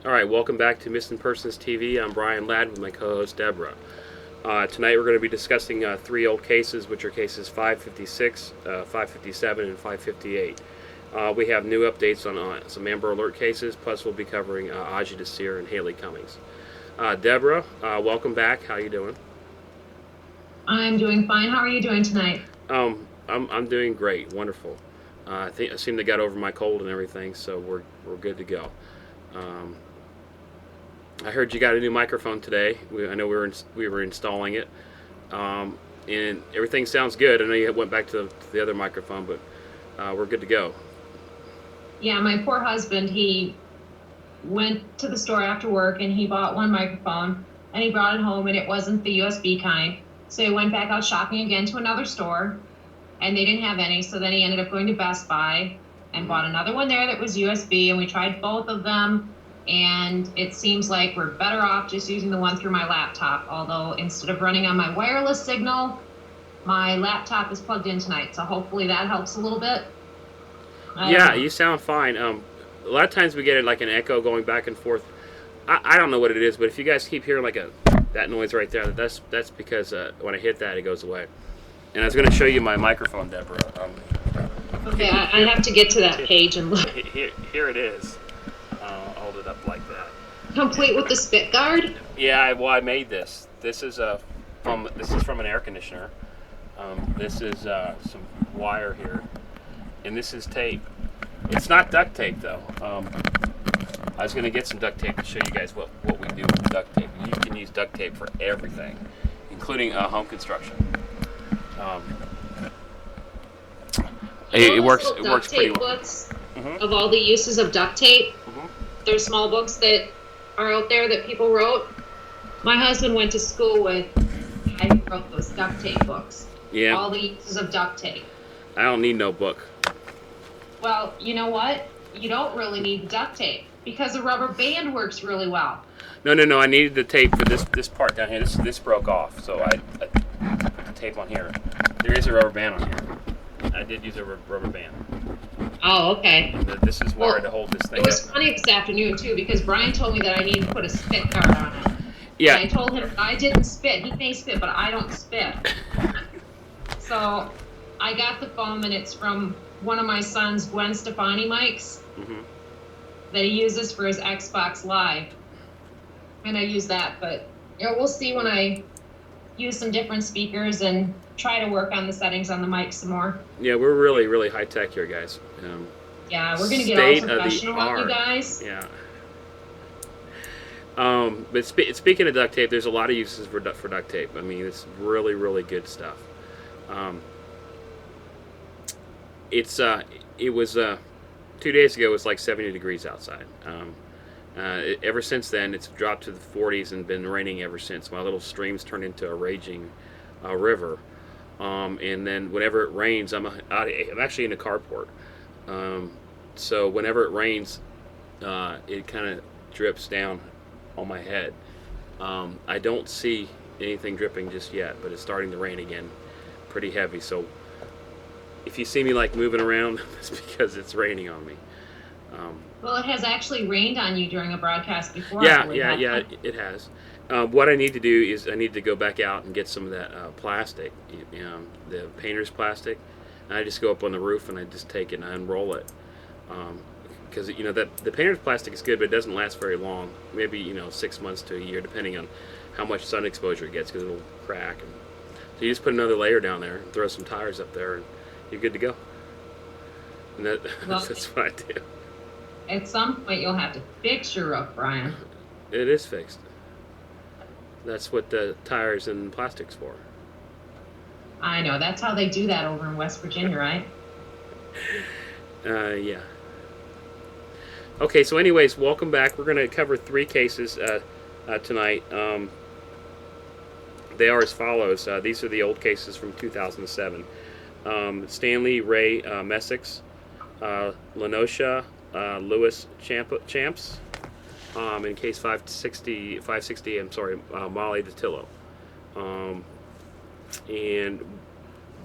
All right, welcome back to Missing Persons TV. I'm Brian Ladd with my co-host Deborah. Tonight we're going to be discussing three old cases, which are cases 556, 557, and 558. We have new updates on some Amber Alert cases, plus we'll be covering Adji Desir and Haleigh Cummings. Deborah, welcome back. How you doing? I'm doing fine. How are you doing tonight? I'm doing great, wonderful. I think I seem to got over my cold and everything, so we're good to go. Um, I heard you got a new microphone today. I know we were installing it, and everything sounds good. I know you went back to the other microphone, but we're good to go. Yeah, my poor husband, he went to the store after work and he bought one microphone and he brought it home and it wasn't the USB kind. So he went back out shopping again to another store and they didn't have any. So then he ended up going to Best Buy and bought another one there that was USB, and we tried both of them. And it seems like we're better off just using the one through my laptop. Although instead of running on my wireless signal, my laptop is plugged in tonight. So hopefully that helps a little bit. I don't Yeah, know. you sound fine. A lot of times we get like an echo going back and forth. I don't know what it is, but if you guys keep hearing like that noise right there, that's because when I hit that, it goes away. And I was going to show you my microphone, Deborah. Okay, I have to get to that page and look. Here it is. I'll hold it up like that. Complete with the spit guard? Yeah, I made this. This is from an air conditioner. This is some wire here, and this is tape. It's not duct tape though. I was gonna get some duct tape to show you guys what we do with duct tape. You can use duct tape for everything, including home construction. Um, You know it those works. little It duct works pretty tape well. books Hmm. of all the uses of duct tape? Hmm. There's small books that are out there that people wrote. My husband went to school with, I wrote those duct tape books. Yeah, All the uses of duct tape. I don't need no book. Well, you know what? You don't really need duct tape because a rubber band works really well. No. I needed the tape for this part down here. This broke off, so I put the tape on here. There is a rubber band on here. I did use a rubber band. Oh, okay. And this is wired to Well, hold this thing it was up. funny this afternoon too because Brian told me that I need to put a spit guard on it. And Yeah, I told him I didn't spit. He may spit, but I don't spit. So I got the foam, and it's from one of my son's Gwen Stefani mics hmm that he uses for his Xbox Live. And I use that, but we'll see when I use some different speakers and try to work on the settings on the mic some more. yeah, we're really high tech here, guys. Yeah, we're going to get all State of the professional on you art. guys. Yeah. But speaking of duct tape, there's a lot of uses for duct tape. I mean, it's really good stuff. Um, it was 2 days ago. It was like 70 degrees outside. Ever since then, it's dropped to the 40s and been raining ever since. My little stream's turned into a raging river. And then whenever it rains, I'm actually in a carport. Um, so whenever it rains, it kind of drips down on my head. I don't see anything dripping just yet, but it's starting to rain again, pretty heavy. So if you see me like moving around, it's because it's raining on me. Um, Well, it has actually rained on you during a broadcast before, I yeah, believe. yeah, yeah, it has. What I need to do is I need to go back out and get some of that plastic, the painter's plastic. And I just go up on the roof and I just take it and I unroll it. Because that the painter's plastic is good, but it doesn't last very long. Maybe 6 months to a year, depending on how much sun exposure it gets, because it'll crack. And so you just put another layer down there, and throw some tires up there, and you're good to go. And Well, that's what I do. at some point, you'll have to fix your roof, Brian. It is fixed. That's what the tires and plastics for. I know. That's how they do that over in West Virginia, right? Yeah. Okay, so anyways, welcome back. We're going to cover three cases tonight. They are as follows. These are the old cases from 2007. Stanley Ray Messex, Likonsha Lewis Champs, in case 560, I'm sorry, Molly Datillo. Um, and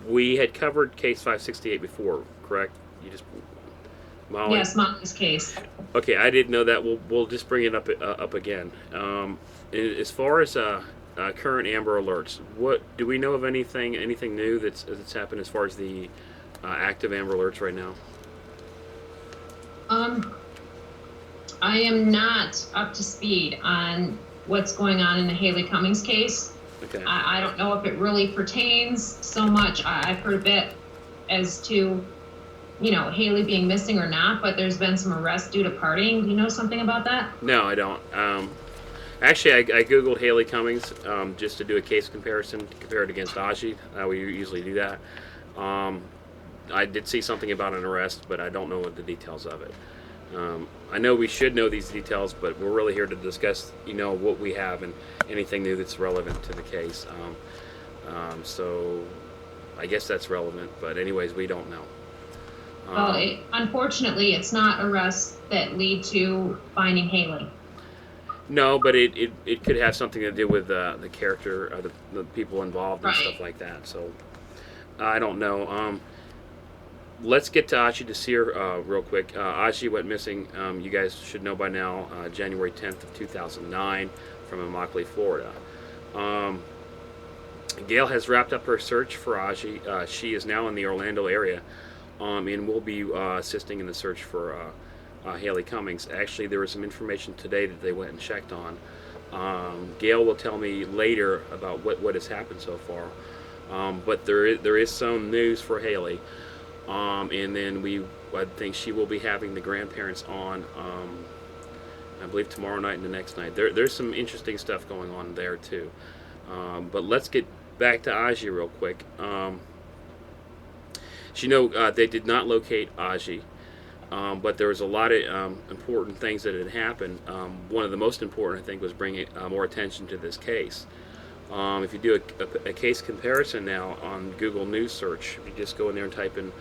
we had covered case 568 before, correct? You just Molly. Yes, Molly's case. Okay, I didn't know that. We'll just bring it up again. As far as current Amber Alerts, what do we know of anything new that's happened as far as the active Amber Alerts right now? Um, I am not up to speed on what's going on in the Haleigh Cummings case. Okay. I don't know if it really pertains so much. I've heard a bit as to, Haleigh being missing or not, but there's been some arrests due to partying. Do you know something about that? No, I don't. Actually, I googled Haleigh Cummings just to do a case comparison, to compare it against Adji. We usually do that. Um, I did see something about an arrest, but I don't know what the details of it. I know we should know these details, but we're really here to discuss, what we have and anything new that's relevant to the case. So I guess that's relevant, but anyways, we don't know. Well, unfortunately, it's not arrests that lead to finding Haleigh. No, but it could have something to do with the character, the people involved and Right. stuff like that. So I don't know. Let's get to Adji Desir real quick. Adji went missing. You guys should know by now. January 10th of 2009, from Immokalee, Florida. Gail has wrapped up her search for Adji. She is now in the Orlando area, and will be assisting in the search for Haleigh Cummings. Actually, there was some information today that they went and checked on. Gail will tell me later about what has happened so far. But there is some news for Haleigh. And then I think she will be having the grandparents on, I believe tomorrow night and the next night. There's some interesting stuff going on there too. But let's get back to Adji real quick. They did not locate Adji, but there was a lot of important things that had happened. One of the most important, I think, was bringing more attention to this case. If you do a case comparison now on Google News search, if you just go in there and type in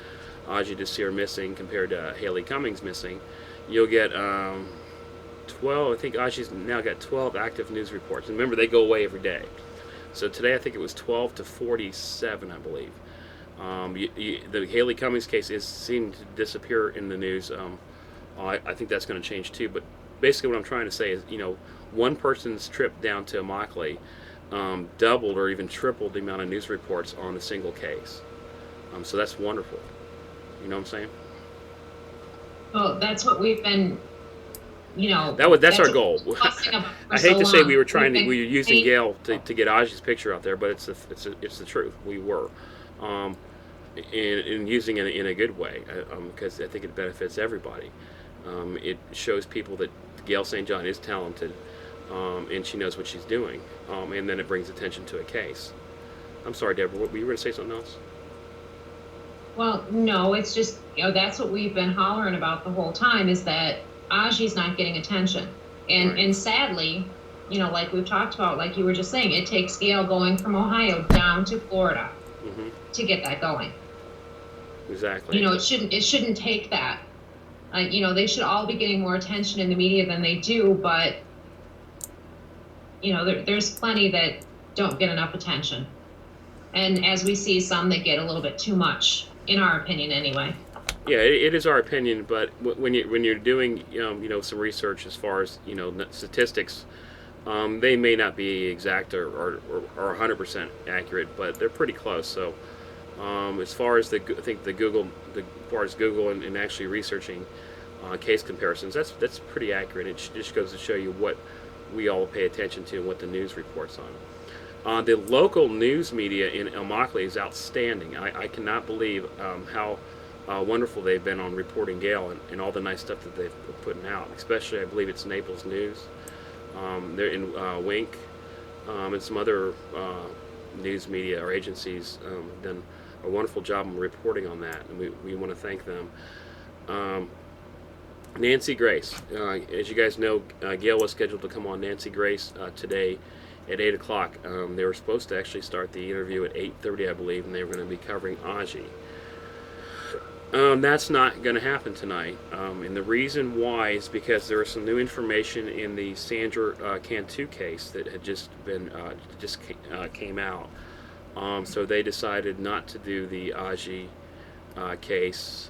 Adji Desir missing compared to Haleigh Cummings missing, you'll get 12. I think Adji's now got 12 active news reports. And remember, they go away every day. So today I think it was 12 to 47, I believe. The Haleigh Cummings case is seeming to disappear in the news. I think that's going to change too. But basically what I'm trying to say is, one person's trip down to Immokalee doubled or even tripled the amount of news reports on a single case. So that's wonderful. You know what I'm saying? Well, that's what we've been, That's our goal. I hate to say we were using saying, Gail to get Adji's picture out there, but it's the truth. We were, and using it in a good way, because I think it benefits everybody. It shows people that Gail St. John is talented, and she knows what she's doing, and then it brings attention to a case. I'm sorry, Deborah. Were you going to say something else? Well, no, it's just, that's what we've been hollering about the whole time, is that Adji's not getting attention. And Right. and sadly, like we've talked about, like you were just saying, it takes Gail going from Ohio down to Florida Mm-hmm. to get that going. Exactly. It shouldn't take that. They should all be getting more attention in the media than they do, but there's plenty that don't get enough attention. And as we see, some that get a little bit too much, in our opinion anyway. Yeah, it is our opinion, but when you're doing some research as far as statistics, they may not be exact or 100% accurate, but they're pretty close. So as far as Google and actually researching case comparisons, that's pretty accurate. It just goes to show you what we all pay attention to and what the news reports on. The local news media in Immokalee is outstanding. I cannot believe how wonderful they've been on reporting Gail and all the nice stuff that they've putting out. Especially, I believe it's Naples News. They're in Wink and some other news media or agencies have done a wonderful job of reporting on that, and we want to thank them. Nancy Grace. As you guys know, Gail was scheduled to come on Nancy Grace today at 8 o'clock. They were supposed to actually start the interview at 8:30, I believe, and they were going to be covering Adji. That's not going to happen tonight, and the reason why is because there was some new information in the Sandra Cantu case that had just came out. So they decided not to do the Adji case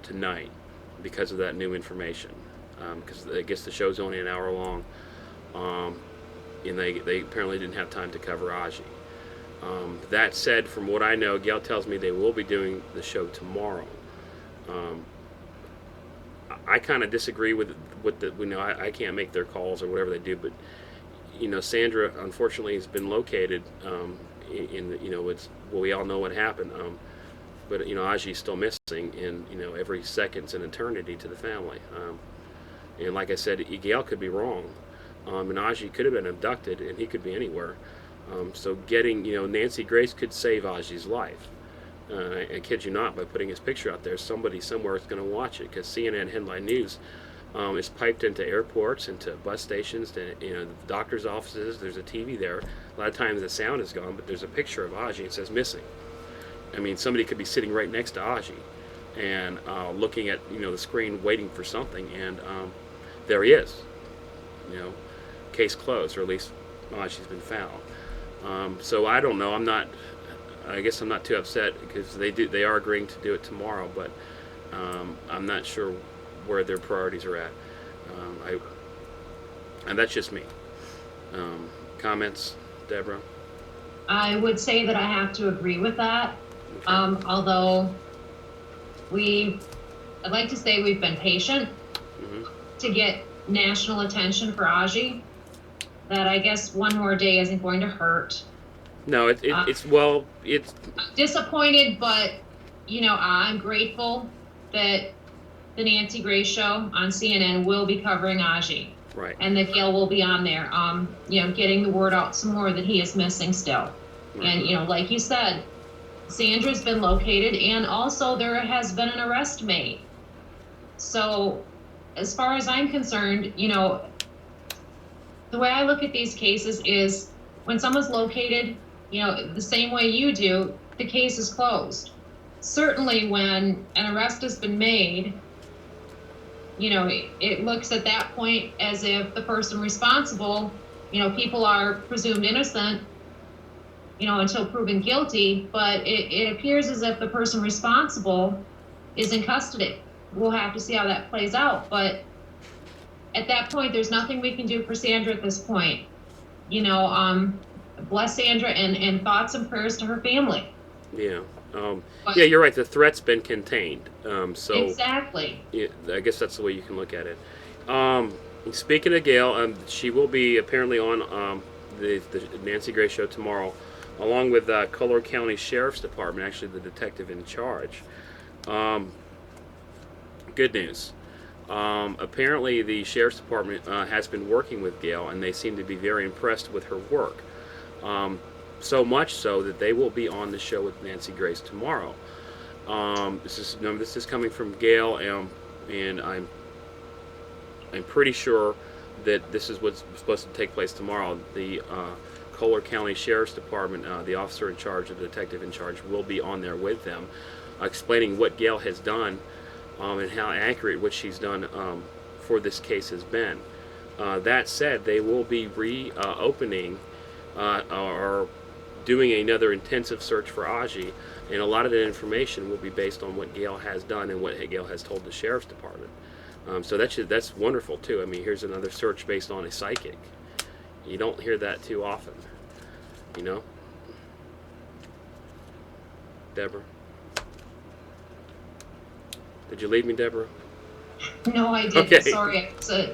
tonight. because of that new information. Because I guess the show's only an hour long, and they apparently didn't have time to cover Adji. That said, from what I know, Gail tells me they will be doing the show tomorrow. Um, I kind of disagree with the. I can't make their calls or whatever they do, but Sandra unfortunately has been located. It's we all know what happened. But Adji's still missing, and every second's an eternity to the family. And like I said, Gail could be wrong, and Adji could have been abducted, and he could be anywhere. So getting, Nancy Grace could save Adji's life. I kid you not, by putting his picture out there, somebody somewhere is going to watch it, because CNN headline news is piped into airports, into bus stations, to doctors' offices. There's a TV there. A lot of times the sound is gone, but there's a picture of Adji. It says missing. I mean, somebody could be sitting right next to Adji and looking at the screen, waiting for something, and there he is. Case closed, or at least Adji's been found. So I don't know. I guess I'm not too upset, because they are agreeing to do it tomorrow, but I'm not sure where their priorities are at. And that's just me. Comments, Deborah? I would say that I have to agree with that. Okay. Although I'd like to say we've been patient to get national attention for Adji. That I guess one more day isn't going to hurt. No, it's I'm disappointed, but I'm grateful that the Nancy Grace show on CNN will be covering Adji. Right. And that Gail will be on there, getting the word out some more that he is missing still. Right. And like you said, Sandra's been located, and also there has been an arrest made. So as far as I'm concerned, the way I look at these cases is when someone's located, the same way you do, the case is closed. Certainly when an arrest has been made, it looks at that point as if the person responsible, people are presumed innocent, until proven guilty, but it appears as if the person responsible is in custody. We'll have to see how that plays out, but at that point, there's nothing we can do for Sandra at this point. Bless Sandra, and thoughts and prayers to her family. Yeah. Yeah, you're right. The threat's been contained. So exactly. I guess that's the way you can look at it. Speaking of Gail, she will be apparently on the Nancy Grace show tomorrow, along with Collier County Sheriff's Department, actually the detective in charge. Good news. Apparently the Sheriff's Department has been working with Gail, and they seem to be very impressed with her work. So much so that they will be on the show with Nancy Grace tomorrow. This is coming from Gail, and I'm pretty sure that this is what's supposed to take place tomorrow. The Collier County Sheriff's Department, the officer in charge, the detective in charge, will be on there with them, explaining what Gail has done, and how accurate what she's done for this case has been. That said, they will be reopening or doing another intensive search for Adji, and a lot of that information will be based on what Gail has done and what Gail has told the Sheriff's Department. So that's wonderful too. I mean, here's another search based on a psychic. You don't hear that too often, Deborah? Did you leave me, Deborah? No, I didn't. Okay. Sorry.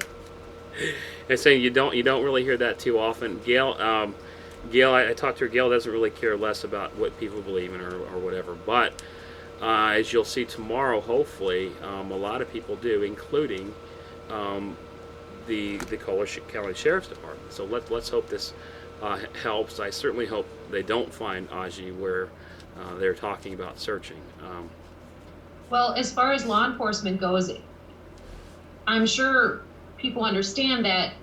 I'm saying you don't really hear that too often. Gail, I talked to her. Gail doesn't really care less about what people believe in or whatever. But as you'll see tomorrow, hopefully, a lot of people do, including the Collier County Sheriff's Department. So let's hope this helps. I certainly hope they don't find Adji where they're talking about searching. Well, as far as law enforcement goes, I'm sure people understand that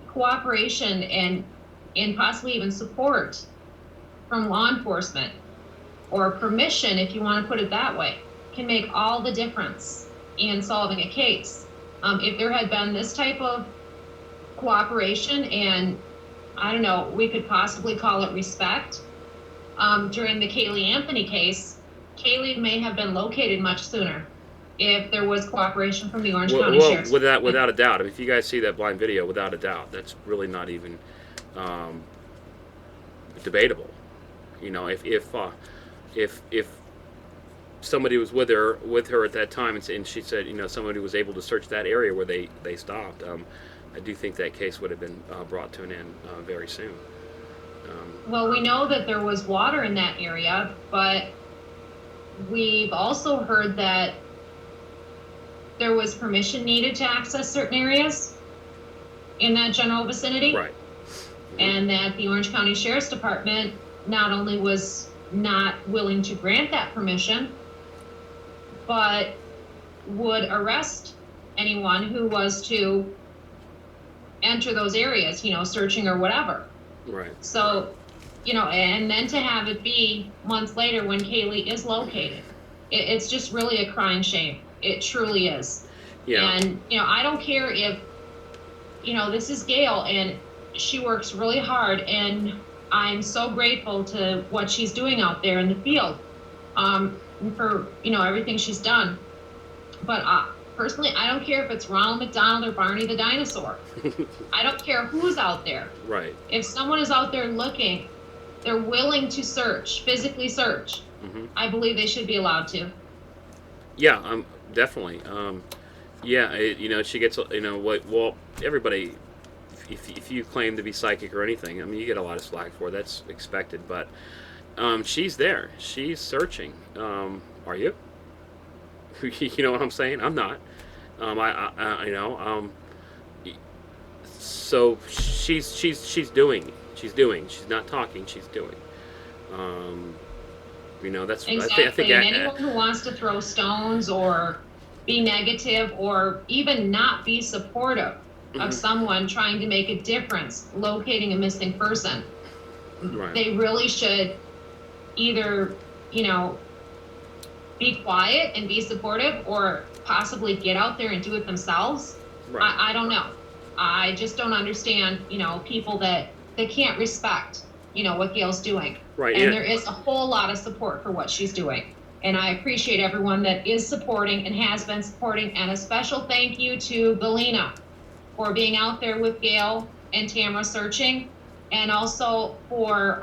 cooperation and possibly even support from law enforcement, or permission, if you want to put it that way, can make all the difference in solving a case. If there had been this type of cooperation, and I don't know, we could possibly call it respect, during the Caylee Anthony case, Caylee may have been located much sooner if there was cooperation from the Orange County Sheriff's without a doubt. I mean, if you guys see that blind video, without a doubt, that's really not even um, debatable. You know, if somebody was with her at that time, and she said, you know, somebody was able to search that area where they stopped. I do think that case would have been brought to an end very soon. Well, we know that there was water in that area, but we've also heard that there was permission needed to access certain areas in that general vicinity. Right. And that the Orange County Sheriff's Department not only was not willing to grant that permission, but would arrest anyone who was to enter those areas, you know, searching or whatever. Right. So, you know, and then to have it be months later when Kaylee is located, it's just really a crying shame. It truly is. Yeah. And, you know, I don't care if, you know, this is Gail and she works really hard, and I'm so grateful to what she's doing out there in the field, for, you know, everything she's done. But personally, I don't care if it's Ronald McDonald or Barney the dinosaur. I don't care who's out there. Right. If someone is out there looking, they're willing to search, physically search. Mm-hmm. I believe they should be allowed to. Yeah, definitely. Yeah, you know, she gets, you know, what? Well, everybody, if you claim to be psychic or anything, I mean, you get a lot of slack for it. That's expected. But she's there. She's searching. Are you? You know what I'm saying? I'm not. You know. So she's doing. She's doing. She's not talking. She's doing. You know, that's exactly. I think and anyone who wants to throw stones or be negative or even not be supportive mm-hmm. of someone trying to make a difference locating a missing person, right. They really should either, you know, be quiet and be supportive, or possibly get out there and do it themselves. Right. I don't know. I just don't understand, you know, people that they can't respect, you know, what Gail's doing. Right. And there is a whole lot of support for what she's doing. And I appreciate everyone that is supporting and has been supporting. And a special thank you to Galena for being out there with Gail and Tamara searching, and also for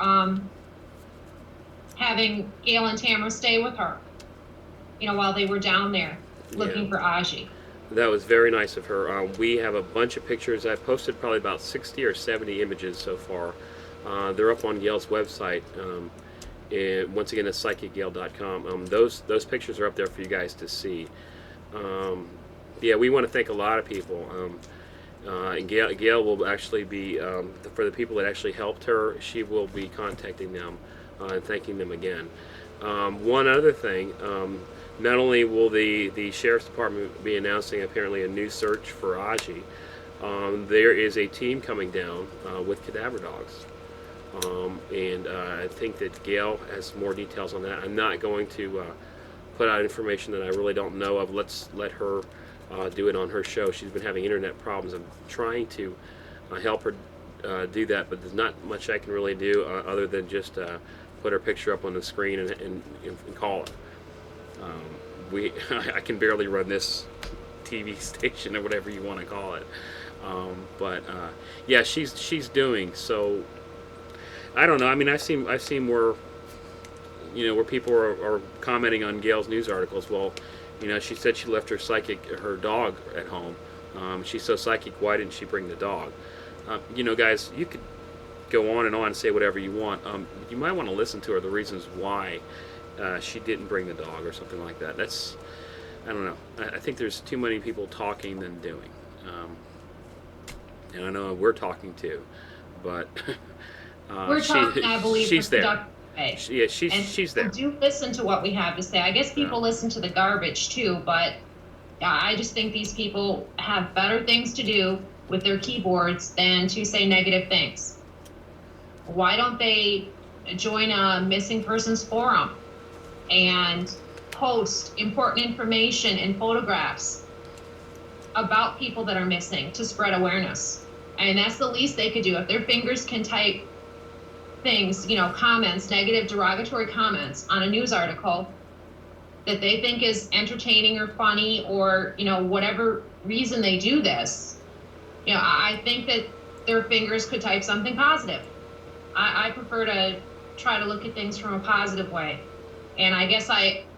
having Gail and Tamara stay with her, you know, while they were down there looking for Adji. That was very nice of her. We have a bunch of pictures. I posted probably about 60 or 70 images so far. They're up on Gail's website. And once again, it's psychicgail.com. Those pictures are up there for you guys to see. Yeah, we want to thank a lot of people. And Gail will actually be, for the people that actually helped her, she will be contacting them and thanking them again. One other thing, not only will the Sheriff's Department be announcing apparently a new search for Adji, there is a team coming down with cadaver dogs. And I think that Gail has more details on that. I'm not going to put out information that I really don't know of. Let's let her do it on her show. She's been having internet problems. I'm trying to help her do that, but there's not much I can really do other than just put her picture up on the screen and call her. I can barely run this TV station or whatever you want to call it. But yeah, she's doing so. I don't know. I mean, I've seen where, you know, where people are commenting on Gail's news articles. Well, you know, she said she left her dog at home. She's so psychic. Why didn't she bring the dog? You know, guys, you could go on and say whatever you want. You might want to listen to her, the reasons why she didn't bring the dog or something like that. I don't know. I think there's too many people talking than doing. And I know we're talking too, but we're talking, I believe, she's there. She's there. Do listen to what we have to say. I guess people listen to the garbage too, but I just think these people have better things to do with their keyboards than to say negative things. Why don't they join a missing persons forum and post important information and photographs about people that are missing to spread awareness? And that's the least they could do. If their fingers can type things, you know, comments, negative, derogatory comments on a news article, that they think is entertaining or funny, or, you know, whatever reason they do this, you know, I think that their fingers could type something positive. I prefer to try to look at things from a positive way. And I guess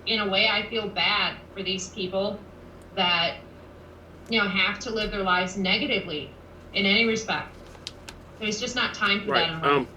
in a way, I feel bad for these people that, you know, have to live their lives negatively in any respect. There's just not time for that in life.